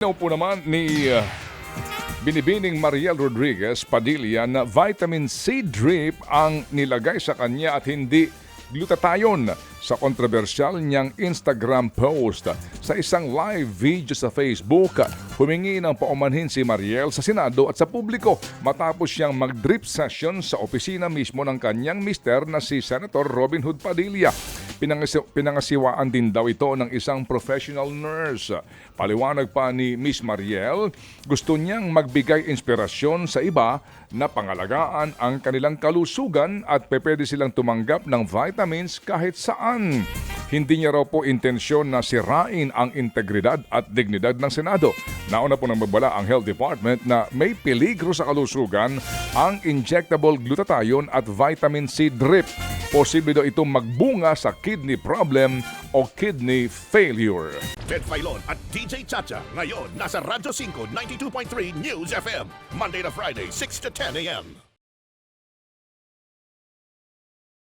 Po naman ni Binibining Mariel Rodriguez Padilla na vitamin C drip ang nilagay sa kanya at hindi glutathione sa kontrobersyal niyang Instagram post. Sa isang live video sa Facebook, humingi ng paumanhin si Mariel sa Senado at sa publiko matapos siyang mag-drip session sa opisina mismo ng kanyang mister na si Senator Robin Hood Padilla. Pinangasiwaan din daw ito ng isang professional nurse. Paliwanag pa ni Miss Mariel, gusto niyang magbigay inspirasyon sa iba na pangalagaan ang kanilang kalusugan at pwede silang tumanggap ng vitamins kahit saan. Hindi niya raw po intensyon na sirain ang integridad at dignidad ng Senado. Nauna po nang magbala ang Health Department na may peligro sa kalusugan ang injectable glutathione at vitamin C drip. Posible daw itong magbunga sa kidney problem o kidney failure. Ted Filon at DJ Chacha ngayon nasa Radyo 5 92.3 News FM Monday to Friday 6 to 10 a.m.